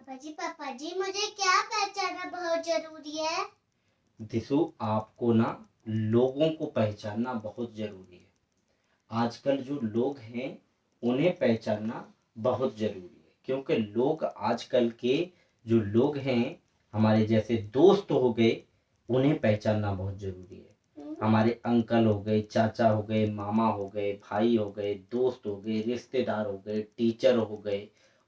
पापा जी मुझे क्या पहचानना बहुत जरूरी है? दिशु, आपको ना लोगों को पहचानना बहुत जरूरी है। आजकल जो लोग हैं उन्हें पहचानना बहुत जरूरी है, क्योंकि लोग आजकल के जो लोग हैं हमारे जैसे दोस्त हो गए, उन्हें पहचानना बहुत जरूरी है। हमारे अंकल हो गए, चाचा हो गए, मामा हो गए, भाई हो गए, दोस्त हो गए, रिश्तेदार हो गए, टीचर हो गए,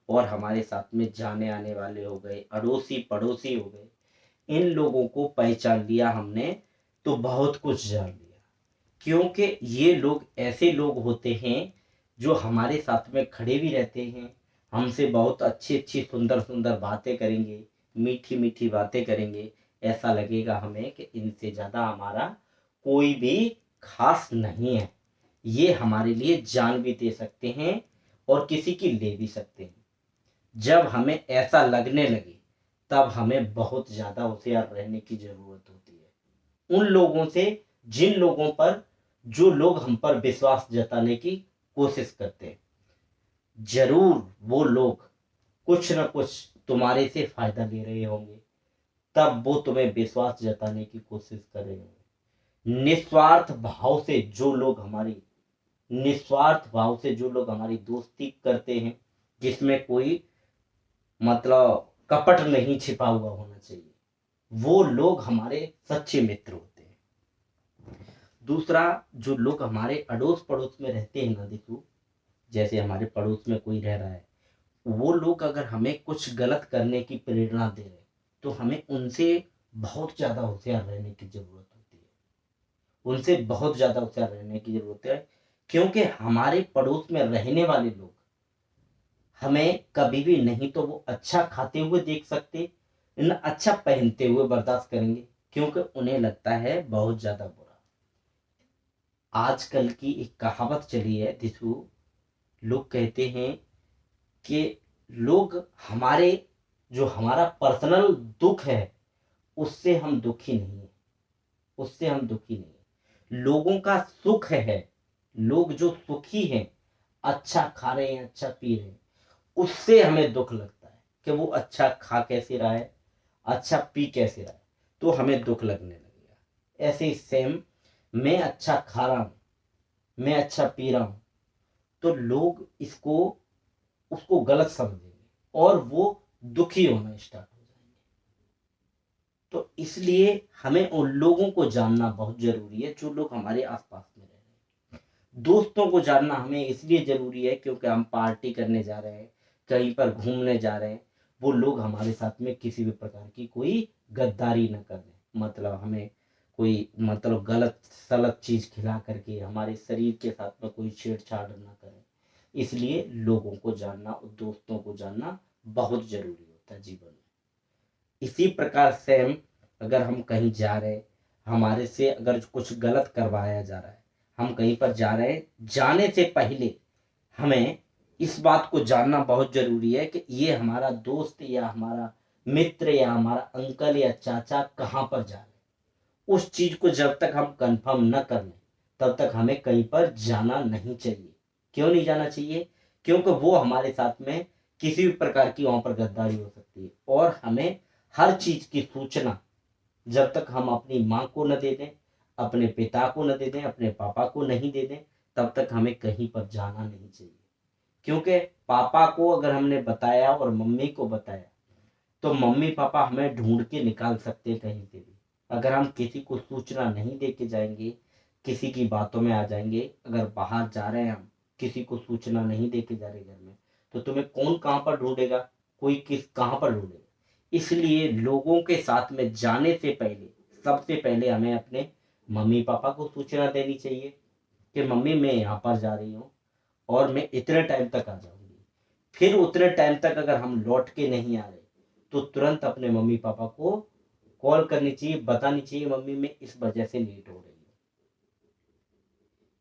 और हमारे साथ में जाने आने वाले हो गए, अड़ोसी पड़ोसी हो गए। इन लोगों को पहचान लिया हमने तो बहुत कुछ जान लिया, क्योंकि ये लोग ऐसे लोग होते हैं जो हमारे साथ में खड़े भी रहते हैं, हमसे बहुत अच्छी अच्छी सुंदर सुंदर बातें करेंगे, मीठी मीठी बातें करेंगे। ऐसा लगेगा हमें कि इनसे ज़्यादा हमारा कोई भी खास नहीं है। ये हमारे लिए जान भी दे सकते हैं और किसी की ले भी सकते हैं। जब हमें ऐसा लगने लगे तब हमें बहुत ज़्यादा होशियार रहने की ज़रूरत होती है। उन लोगों से, जिन लोगों पर, जो लोग हम पर विश्वास जताने की कोशिश करते हैं, जरूर वो लोग कुछ न कुछ तुम्हारे से फायदा ले रहे होंगे, तब वो तुम्हें विश्वास जताने की कोशिश कर रहे होंगे। निस्वार्थ भाव से जो लोग हमारी दोस्ती करते हैं, जिसमें कोई मतलब कपट नहीं छिपा हुआ होना चाहिए, वो लोग हमारे सच्चे मित्र होते हैं। दूसरा, जो लोग हमारे अड़ोस पड़ोस में रहते हैं ना देखो, जैसे हमारे पड़ोस में कोई रह रहा है, वो लोग अगर हमें कुछ गलत करने की प्रेरणा दे रहे, तो हमें उनसे बहुत ज़्यादा होशियार रहने की ज़रूरत होती है। उनसे बहुत ज़्यादा होशियार रहने की ज़रूरत है, क्योंकि हमारे पड़ोस में रहने वाले लोग हमें कभी भी नहीं तो वो अच्छा खाते हुए देख सकते, न अच्छा पहनते हुए बर्दाश्त करेंगे, क्योंकि उन्हें लगता है बहुत ज्यादा बुरा। आजकल की एक कहावत चली है दिशु, लोग कहते हैं कि लोग हमारे, जो हमारा पर्सनल दुख है, उससे हम दुखी नहीं है, उससे हम दुखी नहीं है। लोगों का सुख है, लोग जो सुखी हैं, अच्छा खा रहे हैं, अच्छा पी रहे हैं, उससे हमें दुख लगता है कि वो अच्छा खा कैसे रहा है, अच्छा पी कैसे रहा है, तो हमें दुख लगने लगेगा। ऐसे ही सेम, मैं अच्छा खा रहा हूँ, मैं अच्छा पी रहा हूँ, तो लोग इसको, उसको गलत समझेंगे और वो दुखी होना स्टार्ट हो जाएंगे। तो इसलिए हमें उन लोगों को जानना बहुत जरूरी है जो लोग हमारे आसपास में रह रहे हैं। दोस्तों को जानना हमें इसलिए जरूरी है क्योंकि हम पार्टी करने जा रहे हैं, कहीं पर घूमने जा रहे हैं, वो लोग हमारे साथ में किसी भी प्रकार की कोई गद्दारी न कर दें, मतलब हमें कोई मतलब गलत सलत चीज खिला करके हमारे शरीर के साथ में कोई छेड़छाड़ ना करें। इसलिए लोगों को जानना और दोस्तों को जानना बहुत जरूरी होता है जीवन में। इसी प्रकार से अगर हम कहीं जा रहे हैं, हमारे से अगर कुछ गलत करवाया जा रहा है, हम कहीं पर जा रहे हैं, जाने से पहले हमें इस बात को जानना बहुत जरूरी है कि ये हमारा दोस्त या हमारा मित्र या हमारा अंकल या चाचा कहाँ पर जा रहे हैं। उस चीज को जब तक हम कंफर्म न कर लें, तब तक हमें कहीं पर जाना नहीं चाहिए। क्यों नहीं जाना चाहिए? क्योंकि वो हमारे साथ में किसी भी प्रकार की वहां पर गद्दारी हो सकती है, और हमें हर चीज की सूचना जब तक हम अपनी माँ को न दे दें, अपने पिता को न दे दें, अपने पापा को नहीं दे दें, तब तक हमें कहीं पर जाना नहीं चाहिए। क्योंकि पापा को अगर हमने बताया और मम्मी को बताया, तो मम्मी पापा हमें ढूंढ के निकाल सकते हैं कहीं से भी। अगर हम किसी को सूचना नहीं दे के जाएंगे, किसी की बातों में आ जाएंगे, अगर बाहर जा रहे हैं हम, किसी को सूचना नहीं दे के जा रहे घर में, तो तुम्हें कौन कहाँ पर ढूंढेगा, कोई किस कहाँ पर ढूंढेगा। इसलिए लोगों के साथ में जाने से पहले, सबसे पहले हमें अपने मम्मी पापा को सूचना देनी चाहिए कि मम्मी मैं यहाँ पर जा रही हूँ और मैं इतने टाइम तक आ जाऊंगी। फिर उतने टाइम तक अगर हम लौट के नहीं आ रहे, तो तुरंत अपने मम्मी पापा को कॉल करनी चाहिए, बतानी चाहिए मम्मी मैं इस वजह से लेट हो रही हूँ।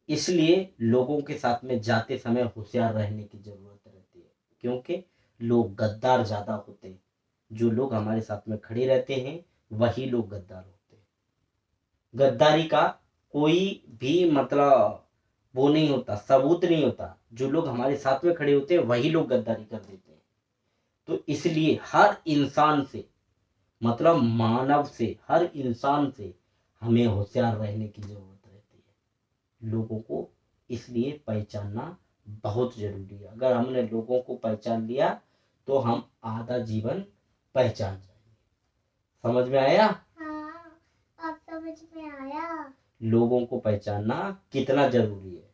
इसलिए लोगों के साथ में जाते समय होशियार रहने की जरूरत रहती है, क्योंकि लोग गद्दार ज्यादा होते हैं। जो लोग हमारे साथ में खड़े रहते हैं वही लोग गद्दार होते हैं। गद्दारी का कोई भी मतलब वो नहीं होता, सबूत नहीं होता। जो लोग हमारे साथ में खड़े होते हैं वही लोग गद्दारी कर देते हैं। तो इसलिए हर इंसान से, मतलब मानव से, हर इंसान से हमें होशियार रहने की जरूरत रहती है। लोगों को इसलिए पहचानना बहुत जरूरी है। अगर हमने लोगों को पहचान लिया तो हम आधा जीवन पहचान जाएंगे। समझ में आया? हाँ, अब समझ में आया। लोगों को पहचानना कितना जरूरी है।